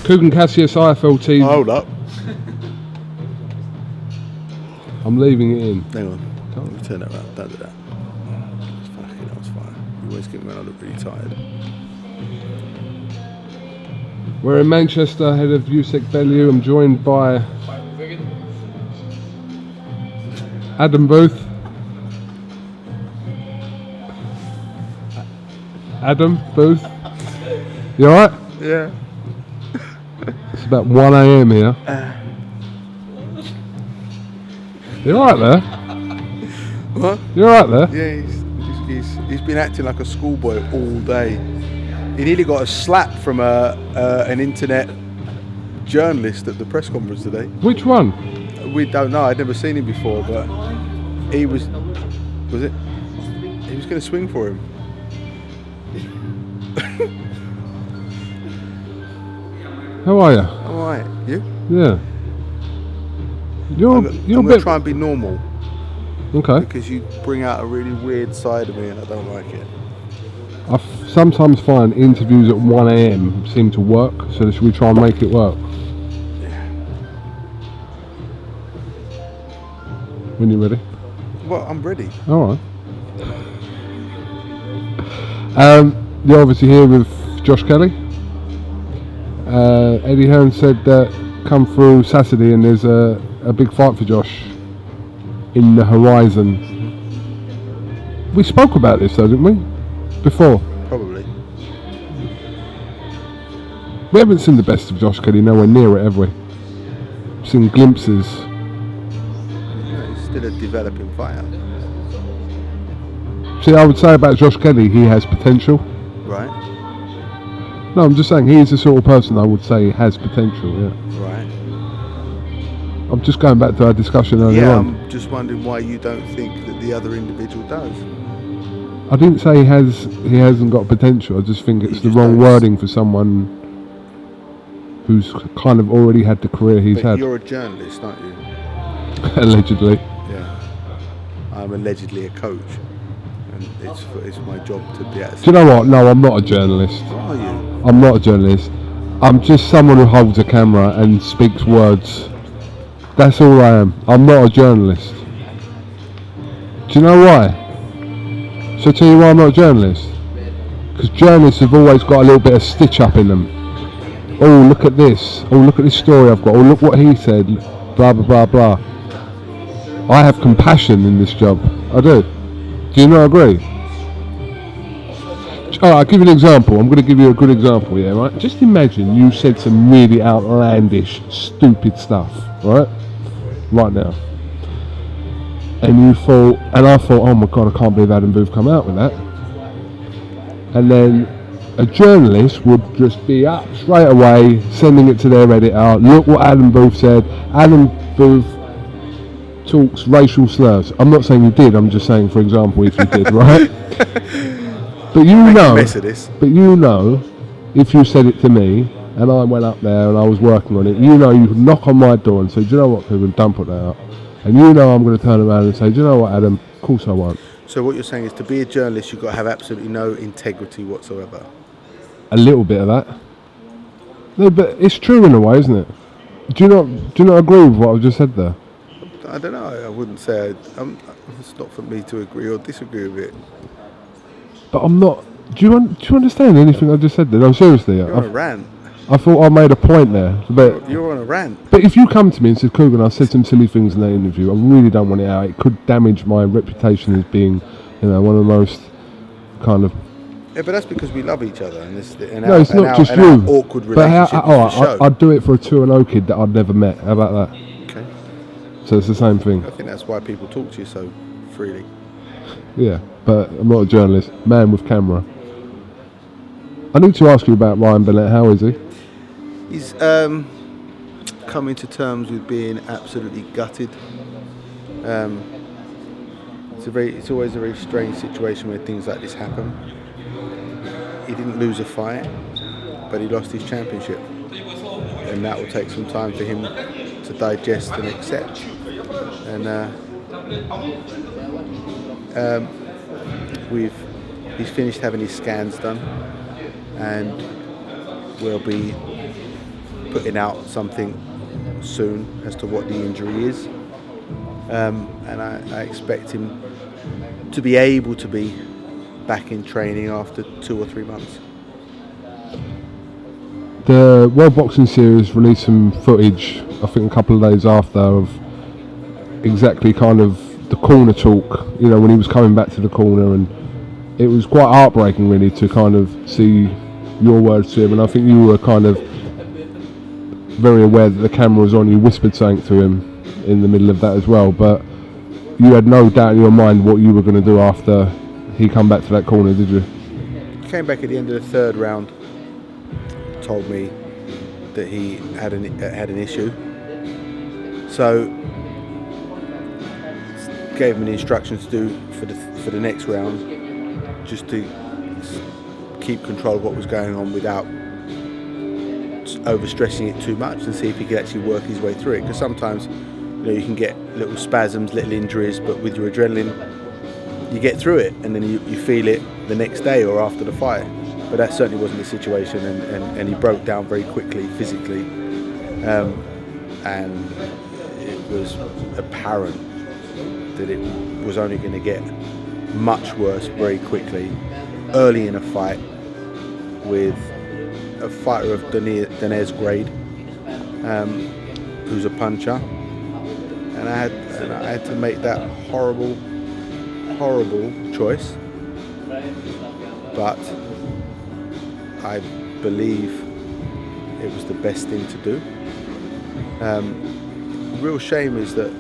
KUGAN CASSIUS IFL team. Oh, hold up. I'm leaving it in. Hang on. Let me turn that around. Don't do that. That was fine. You always get me when I look really tired. We're in Manchester, ahead of Usyk Bellew. I'm joined by Adam Booth. Adam Booth. You alright? Yeah. It's about 1 AM here. You alright there? What? You alright there? Yeah, he's been acting like a schoolboy all day. He nearly got a slap from an internet journalist at the press conference today. Which one? We don't know. I'd never seen him before, but he was it? He was going to swing for him. How are you? All right, you? Yeah. I'm going to try and be normal. Okay. Because you bring out a really weird side of me and I don't like it. I sometimes find interviews at 1 AM seem to work, so should we try and make it work? Yeah. When you're ready? Well, I'm ready. Alright. You're obviously here with Josh Kelly. Eddie Hearn said that come through Saturday and there's a big fight for Josh in the horizon. We spoke about this though, didn't we? Before. Probably. We haven't seen the best of Josh Kelly, nowhere near it, have we? Seen glimpses. Yeah, he's still a developing fighter. See, I would say about Josh Kelly, he has potential. Right. No, I'm just saying he's the sort of person I would say has potential, yeah. Right. I'm just going back to our discussion earlier on. I'm just wondering why you don't think that the other individual does. I didn't say he hasn't got potential. I just think it's the wrong wording for someone who's kind of already had the career he's had. You're a journalist, aren't you? Allegedly. Yeah. I'm allegedly a coach, and it's my job to be at. Do you know what? No, I'm not a journalist. What are you? I'm not a journalist. I'm just someone who holds a camera and speaks words. That's all I am. I'm not a journalist. Do you know why? So I tell you why I'm not a journalist. Because journalists have always got a little bit of stitch up in them. Oh, look at this. Oh, look at this story I've got. Oh, look what he said. Blah, blah, blah, blah. I have compassion in this job. I do. Do you not agree? Alright, I'll give you an example. I'm going to give you a good example, yeah, right? Just imagine you said some really outlandish, stupid stuff, right? Right now. And I thought, oh my God, I can't believe Adam Booth come out with that. And then a journalist would just be up straight away, sending it to their editor. Look what Adam Booth said. Adam Booth talks racial slurs. I'm not saying you did, I'm just saying, for example, if you did, right? But you know, if you said it to me, and I went up there and I was working on it, you know you could knock on my door and say, do you know what, Kugan, don't put that out. And you know I'm going to turn around and say, do you know what, Adam, of course I won't. So what you're saying is to be a journalist, you've got to have absolutely no integrity whatsoever. A little bit of that. No, but it's true in a way, isn't it? Do you not agree with what I've just said there? I don't know. I wouldn't say it's not for me to agree or disagree with it. But I'm not. Do you understand anything I just said there? No, seriously. You're on a rant. I thought I made a point there. But you're on a rant. But if you come to me and said, Kugan, I said some silly things in that interview, I really don't want it out. It could damage my reputation as being, one of the most kind of. Yeah, but that's because we love each other, and it's not just you. Awkward relationship. But I'd do it for a 2-0 kid that I'd never met. How about that? Okay. So it's the same thing. I think that's why people talk to you so freely. Yeah, but I'm not a journalist. Man with camera. I need to ask you about Ryan Burnett. How is he? He's coming to terms with being absolutely gutted. It's always a very strange situation when things like this happen. He didn't lose a fight, but he lost his championship, and that will take some time for him to digest and accept. And he's finished having his scans done, and we'll be putting out something soon as to what the injury is, and I expect him to be able to be back in training after 2 or 3 months. The World Boxing Series released some footage, I think a couple of days after, of exactly kind of the corner talk, you know, when he was coming back to the corner, and it was quite heartbreaking really to kind of see your words to him, and I think you were kind of very aware that the camera was on. You whispered something to him in the middle of that as well, but you had no doubt in your mind what you were going to do after he come back to that corner, did you? He came back at the end of the 3rd round, told me that he had an issue, so gave him the instructions to do for the next round, just to keep control of what was going on without overstressing it too much, and see if he could actually work his way through it. Because sometimes, you know, you can get little spasms, little injuries, but with your adrenaline, you get through it, and then you feel it the next day or after the fight. But that certainly wasn't the situation, and he broke down very quickly physically, and it was apparent that it was only going to get much worse very quickly early in a fight with a fighter of Donaire's grade, who's a puncher, and I had to make that horrible choice, but I believe it was the best thing to do. The real shame is that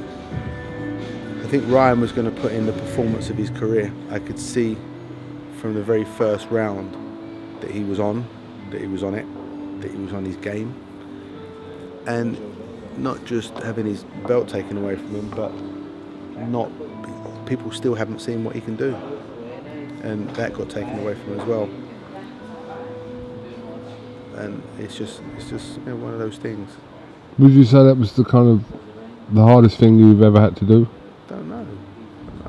I think Ryan was going to put in the performance of his career. I could see from the very first round that he was on it, that he was on his game, and not just having his belt taken away from him, but people still haven't seen what he can do, and that got taken away from him as well. And it's just you know, one of those things. Would you say that was the hardest thing you've ever had to do? Don't know.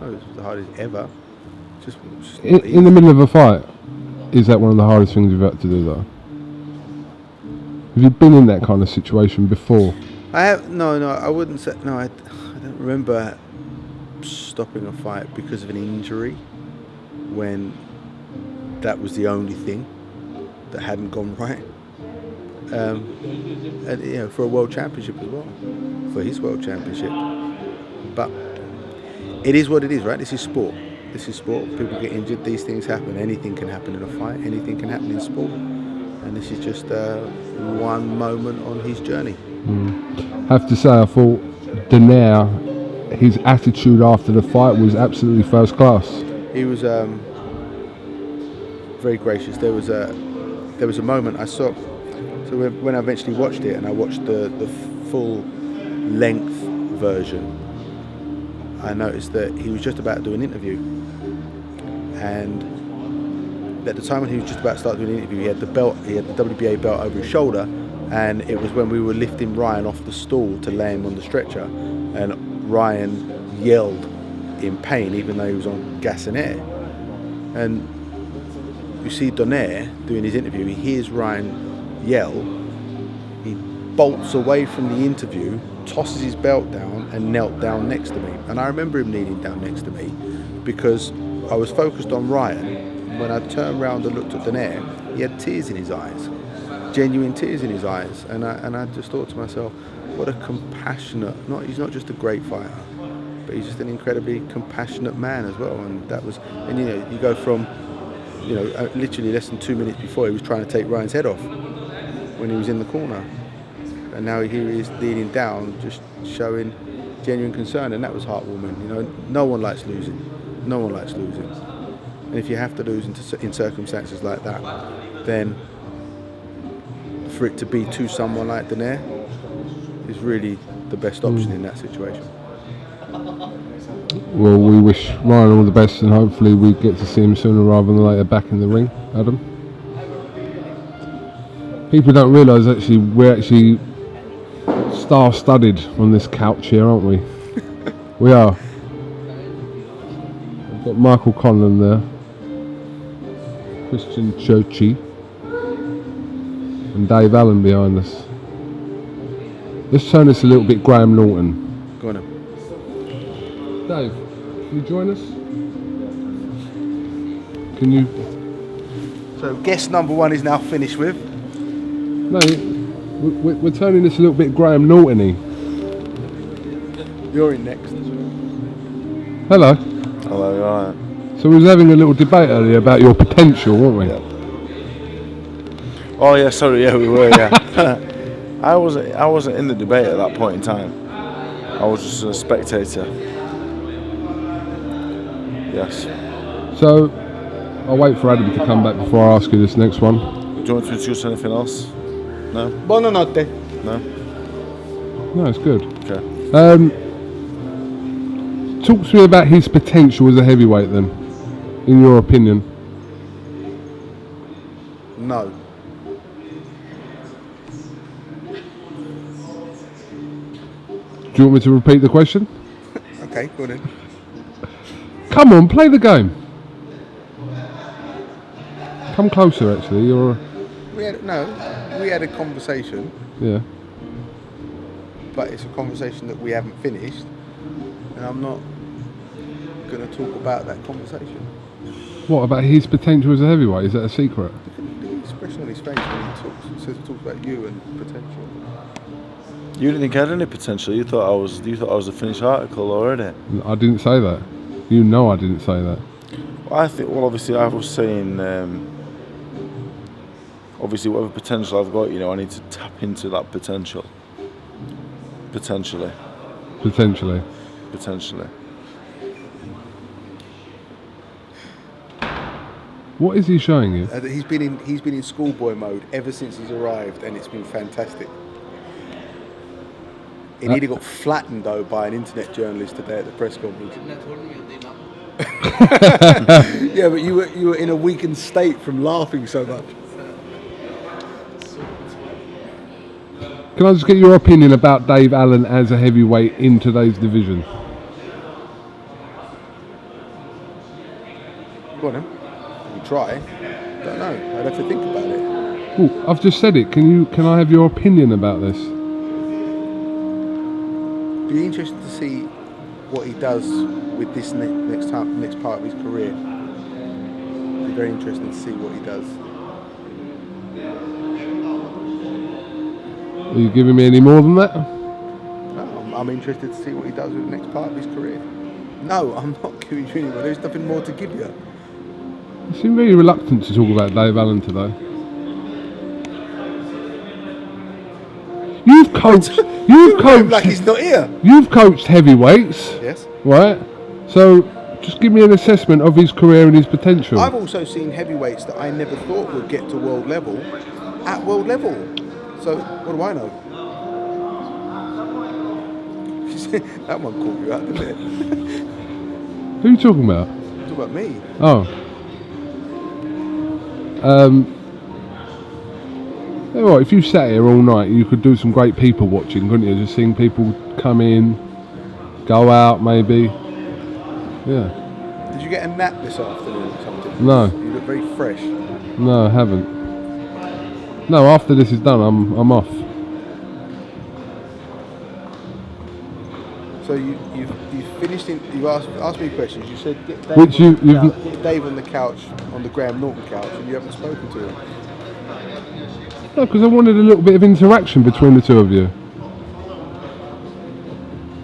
It was the hardest ever. Just in the middle of a fight, is that one of the hardest things you've had to do though? Have you been in that kind of situation before? I have no. I wouldn't say no. I don't remember stopping a fight because of an injury when that was the only thing that hadn't gone right. And you know, for a world championship as well, for his world championship. But it is what it is, right? This is sport. People get injured. These things happen. Anything can happen in a fight. Anything can happen in sport. And this is just one moment on his journey. Have to say, I thought Donaire, his attitude after the fight was absolutely first class. He was very gracious. There was a moment I saw. So when I eventually watched it, and I watched the full length version, I noticed that he was just about to do an interview, and at the time when he was just about to start doing an interview, he had the WBA belt over his shoulder, and it was when we were lifting Ryan off the stool to lay him on the stretcher, and Ryan yelled in pain even though he was on gas and air. And you see Donaire doing his interview, he hears Ryan yell, he bolts away from the interview, tosses his belt down and knelt down next to me. And I remember him kneeling down next to me because I was focused on Ryan. When I turned around and looked at Donaire, he had tears in his eyes, genuine tears in his eyes, and I just thought to myself, what a compassionate, he's not just a great fighter, but he's just an incredibly compassionate man as well. And that was, and you know, you go from, you know, literally less than 2 minutes before he was trying to take Ryan's head off when he was in the corner, and now here he is kneeling down, just showing genuine concern, and that was heartwarming. You know, no one likes losing. And if you have to lose in circumstances like that, then for it to be to someone like Donaire is really the best option in that situation. Well, we wish Ryan all the best, and hopefully we get to see him sooner rather than later back in the ring, Adam. People don't realise actually we're actually star-studded on this couch here, aren't we? We are. I've got Michael CONLAN there, Christian Churchy, and Dave Allen behind us. Let's turn this a little bit Graham Norton. Go on then. Dave, can you join us? Can you? So guest number 1 is now finished with. No, we're turning this a little bit Graham Norton-y. You're in next. Hello. Hello, you alright? So we was having a little debate earlier about your potential, weren't we? Yeah. Oh yeah, sorry, yeah, we were, yeah. I wasn't in the debate at that point in time. I was just a spectator. Yes. So I'll wait for Adam to come back before I ask you this next one. Do you want to introduce anything else? No? Buonanotte. No? No, it's good. Okay. Talk to me about his potential as a heavyweight then, in your opinion. No. Do you want me to repeat the question? Okay, go on then. Come on, play the game. Come closer, actually. We had a conversation, Yeah. but it's a conversation that we haven't finished, and I'm not going to talk about that conversation. What about his potential as a heavyweight? Is that a secret? The expression on his face when he talks about you and potential. You didn't think I had any potential. You thought I was a finished article already. I didn't say that. You know I didn't say that. Well, obviously I was saying, obviously whatever potential I've got, I need to tap into that potential. Potentially. What is he showing you? He's been in schoolboy mode ever since he's arrived, and it's been fantastic. He nearly got flattened though by an internet journalist today at the press conference. Yeah, but you were in a weakened state from laughing so much. Can I just get your opinion about Dave Allen as a heavyweight in today's division? Go on then. You try. Don't know. I'd have to think about it. Oh, I've just said it. Can I have your opinion about this? Be interested to see what he does with this next part of his career. Be very interesting to see what he does. Are you giving me any more than that? No, I'm interested to see what he does with the next part of his career. No, I'm not giving you any more. There's nothing more to give you. You seem very reluctant to talk about Dave Allen today. You've coached like he's not here. You've coached heavyweights. Yes. Right? So just give me an assessment of his career and his potential. I've also seen heavyweights that I never thought would get to world level at world level. So what do I know? That one caught you out, didn't it? Who are you talking about? Talk about me. Oh. Well, if you sat here all night, you could do some great people watching, couldn't you? Just seeing people come in, go out, maybe. Yeah. Did you get a nap this afternoon or something? No. You look very fresh. No, I haven't. No, after this is done, I'm off. So you've finished. You've asked me questions. You said get Dave, Which get Dave on the couch, on the Graham Norton couch, and you haven't spoken to him. No, because I wanted a little bit of interaction between the two of you.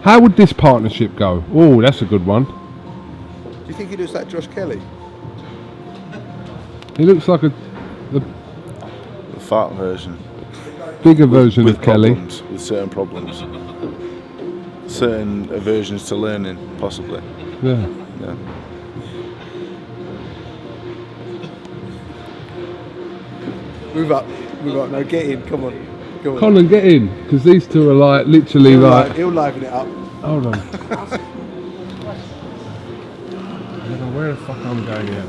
How would this partnership go? Oh, that's a good one. Do you think he looks like Josh Kelly? He looks like the fat version. Bigger version with of Kelly. Problems, with certain problems. Certain aversions to learning, possibly. Yeah. Yeah. Move up. No, get in. Come on. Colin, get in, because these two are like literally He'll liven it up. Hold on. I don't know where the fuck I'm going here.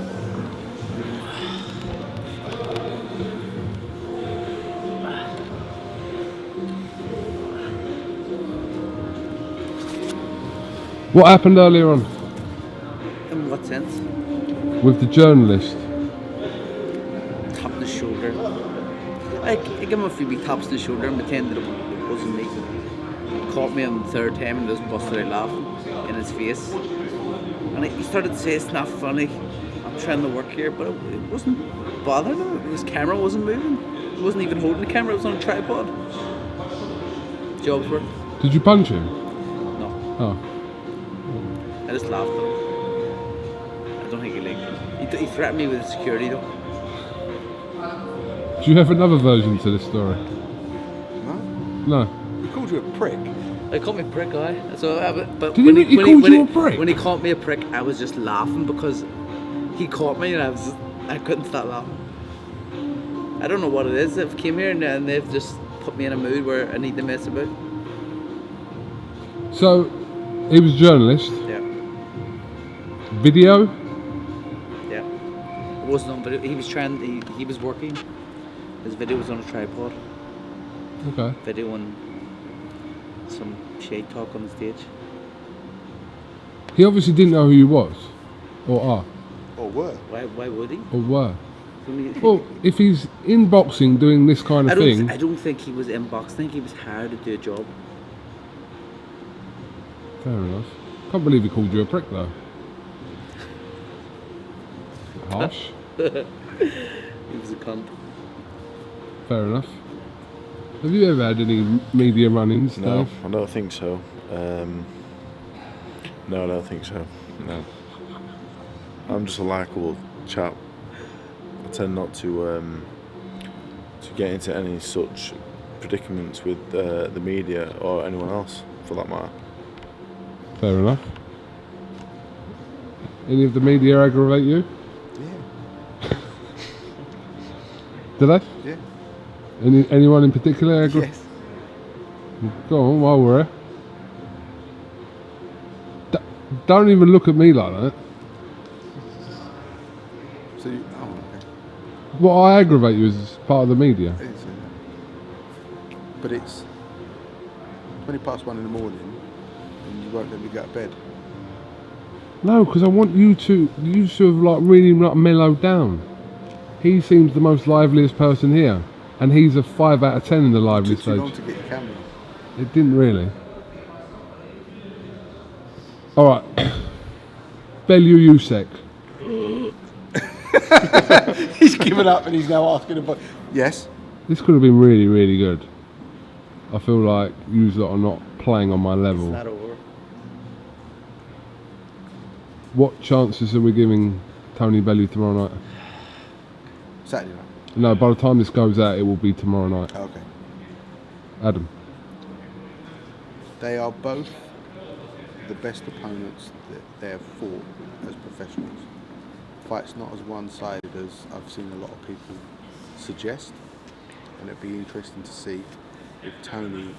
What happened earlier on? In what sense? With the journalist? Top of the shoulder. I give him a few big taps to the shoulder and pretend that it wasn't me. caught me on the third time and just busted out laughing in his face. And he started to say, "It's not funny. I'm trying to work here," but it wasn't bothering him. His camera wasn't moving. He wasn't even holding the camera. It was on a tripod. Job's work. Did you punch him? No, Oh. I just laughed at him. I don't think he liked it. He threatened me with security though. Do you have another version to this story? No? No. He called you a prick. He called me a prick, aye. So, but Did when he when called when you a prick? When he called me a prick, I was just laughing because he caught me and I couldn't stop laughing. I don't know what it is. They've came here and they've just put me in a mood where I need to mess about. So, he was a journalist. Yeah, Video? yeah. It wasn't on video. He was trying. He was working. His video was on a tripod. Okay. Video and some shade talk on the stage. He obviously didn't know who you was. Or are. Or were. Why would he? Or were. Only- Well, if he's in boxing doing this kind of thing... I don't think he was in boxing. I think he was hired to do a job. Fair enough. Can't believe he called you a prick though. Harsh. He was a cunt. Fair enough. Have you ever had any media run-ins, No, Dave? I don't think so. No, I don't think so. No. I'm just a likeable chap. I tend not to get into any such predicaments with the media or anyone else, for that matter. Fair enough. Any of the media aggravate you? Yeah. Do they? Yeah. Anyone in particular aggravate? Yes. Go on, while we're here. Don't even look at me like that. So you, oh, okay. What I aggravate you is part of the media. I didn't say that. But it's 1:20 in the morning and you won't let me go to bed. No, because I want you to have like really like mellowed down. He seems the most liveliest person here, and he's a 5 out of 10 in the lively It took too long stage. to get your camera. It didn't really. All right, Bellew Usyk. He's given up and he's now asking about. Yes. This could have been really, really good. I feel like you lot are not playing on my It's level. not over. What chances are we giving Tony Bellew tomorrow night? Saturday night. No, by the time this goes out, it will be tomorrow night. Okay. Adam. They are both the best opponents that they have fought as professionals. Fight's not as one-sided as I've seen a lot of people suggest, and it'd be interesting to see if Tony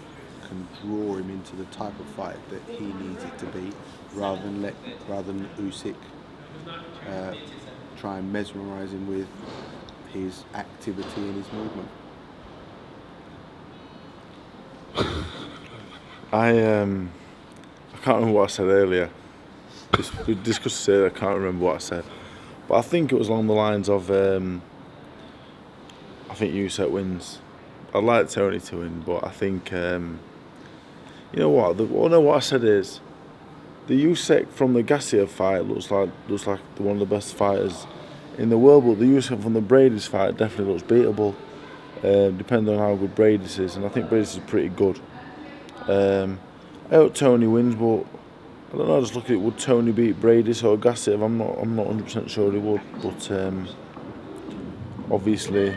can draw him into the type of fight that he needs it to be, rather than Usyk try and mesmerise him with his activity and his movement. I can't remember what I said earlier. We discussed it. I can't remember what I said, but I think it was along the lines of I think Usyk wins. I'd like Tony to win, but I think you know what? What I said is the Usyk from the CASSIUS fight looks like one of the best fighters in the world, but the Usyk from the Brady's fight definitely looks beatable. Depending on how good Brady's is, and I think Brady's is pretty good. I hope Tony wins, but I don't know. Just look at it. Would Tony beat Brady or CASSIUS? I'm not 100% sure he would, but obviously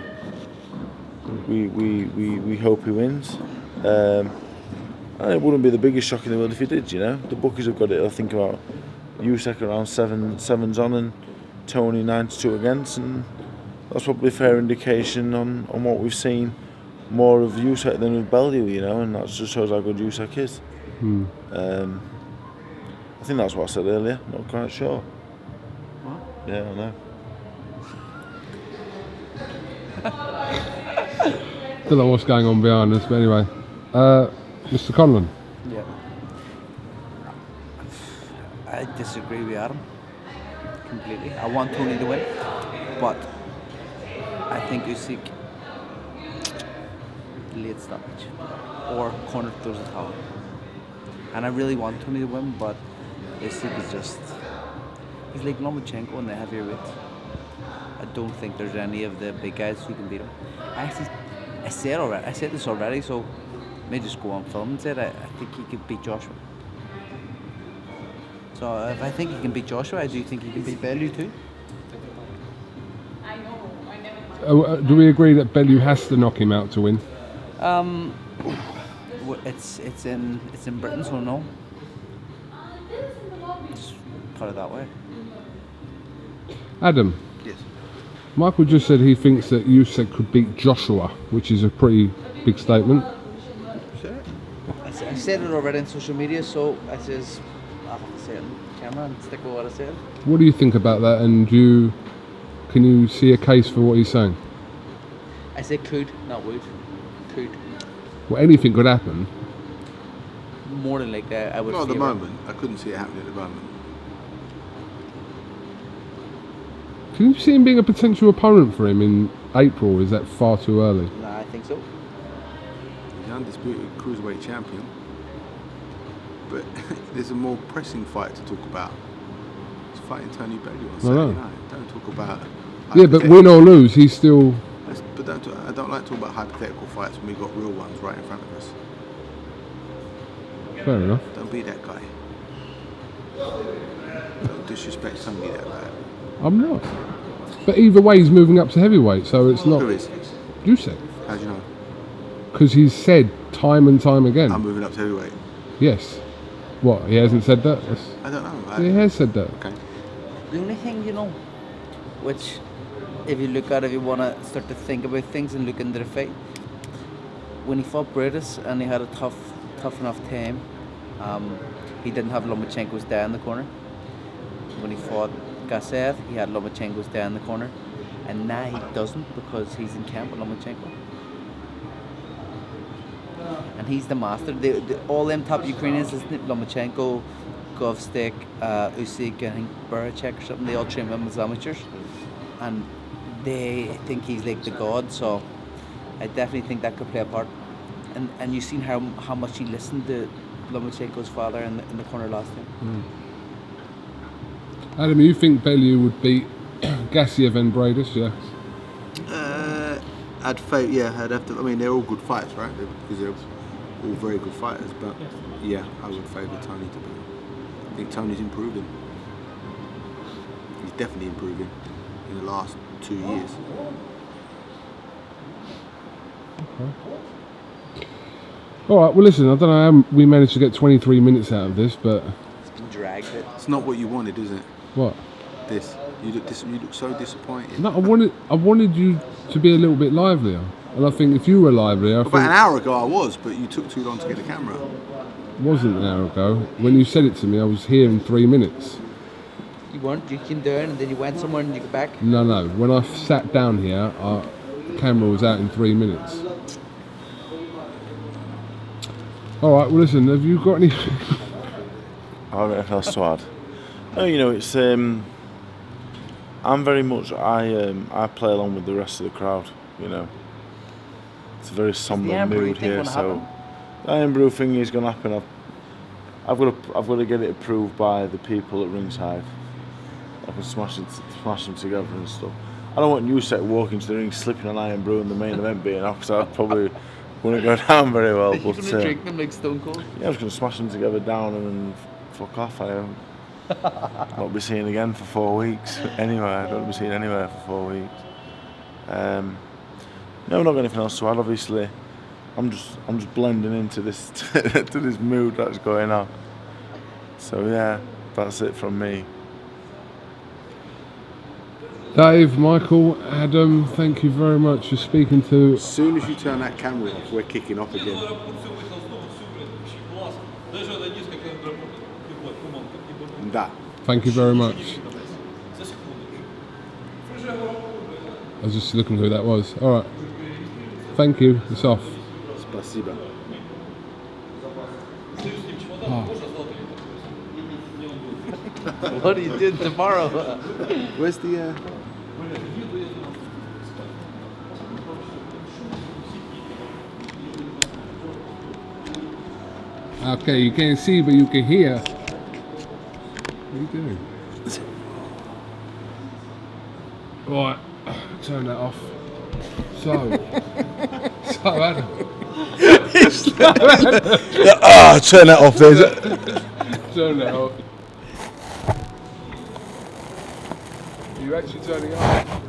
we hope he wins. And it wouldn't be the biggest shock in the world if he did. You know, the bookies have got it. I think about Usyk around 7-7s on and Tony 9-2 against, and that's probably a fair indication on what we've seen more of Usyk than of Bellew, you know, and that just shows how good Usyk is. I think that's what I said earlier, not quite sure. What? Yeah, I know. Don't know what's going on behind us, but anyway. Mr. CONLAN. Yeah. I disagree with Adam completely. I want Tony to win, but I think Usyk late stoppage or corner throws a towel. And I really want Tony to win, but Usyk is just, he's like Lomachenko in the heavier weights. I don't think there's any of the big guys who can beat him. I said this already, so I may just go on film and say it. I think he could beat Joshua. So if I think he can beat Joshua, I do think he can beat Bellew too. Do we agree that Bellew has to knock him out to win? It's in Britain, so no. Just put it that way. Adam. Yes. Michael just said he thinks that Usyk could beat Joshua, which is a pretty big statement. I said it already on social media, so I says I'll have to say it on camera and stick with what I said. What do you think about that? And can you see a case for what he's saying? I said could, not would. Could. Well, anything could happen. More than like that, I would. Not at the favour. moment. I couldn't see it happening at the moment. Can you see him being a potential opponent for him in April? Or is that far too early? Nah, I think so. He's an undisputed cruiserweight champion. But there's a more pressing fight to talk about. He's fighting Tony Bellew on Saturday night. Don't talk about. Yeah, but win or lose, he's still. But I don't like talking about hypothetical fights when we've got real ones right in front of us. Fair enough. Don't be that guy. Don't disrespect Tony that bad. I'm not. But either way, he's moving up to heavyweight, so it's not. Who is? Usyk. How do you know? Because he's said time and time again. I'm moving up to heavyweight. Yes. What? He hasn't said that? I don't know. He has said that. Okay. The only thing, which if you look at, if you want to start to think about things and look into the fight, when he fought Brutus and he had a tough enough time, he didn't have Lomachenko's dad in the corner. When he fought CASSIUS, he had Lomachenko's dad in the corner, and now he doesn't because he's in camp with Lomachenko. And he's the master. All them top Ukrainians, isn't it? Lomachenko, Govstik, Usyk, I think Burnett or something, they all train him as amateurs. And they think he's like the god, so I definitely think that could play a part. And you've seen how much he listened to Lomachenko's father in the corner last time. Adam, you think Bellew would beat Gassiev and Bradis, yeah? I'd have to. I mean, they're all good fights, right? Because they're all very good fighters. But yeah, I would favour Tony to beat him. I think Tony's improving. He's definitely improving in the last 2 years. Okay. All right. Well, listen. I don't know how we managed to get 23 minutes out of this, but It's been dragged. It's not what you wanted, is it? what? This. You look so disappointed. No, I wanted you to be a little bit livelier, and I think if you were livelier, About an hour ago I was, but you took too long to get the camera. wasn't an hour ago. When you said it to me, I was here in 3 minutes. You weren't. You came down and then you went somewhere and you got back. No. When I sat down here, the camera was out in 3 minutes. All right. Well, listen. Have you got any? I don't know if else to add. No, it's I'm very much I play along with the rest of the crowd. It's a very somber mood here. So the Iron Brew thing is going to happen. I've got to get it approved by the people at ringside. I can smash them together and stuff. I don't want Usyk walking to the ring, slipping an Iron Brew in the main event being off, because that probably wouldn't go down very well. You're But going to drink them like Stone Cold? yeah, I was going to smash them together down and fuck off. I won't be seen again for 4 weeks. Anyway, I don't be seen anywhere for 4 weeks. No, not got anything else to add. Obviously, I'm just blending into this to this mood that's going on. So yeah, that's it from me. Dave, Michael, Adam, thank you very much for speaking to. As soon as you turn that camera off, we're kicking off again. And that. Thank you very much. I was just looking who that was. All right. Thank you. It's off. Spasiba. What are you doing tomorrow? Where's the... Okay, you can't see, but you can hear. What are you doing? Right, turn that off. So Adam. Turn that off there. Turn that off. You actually turning it off?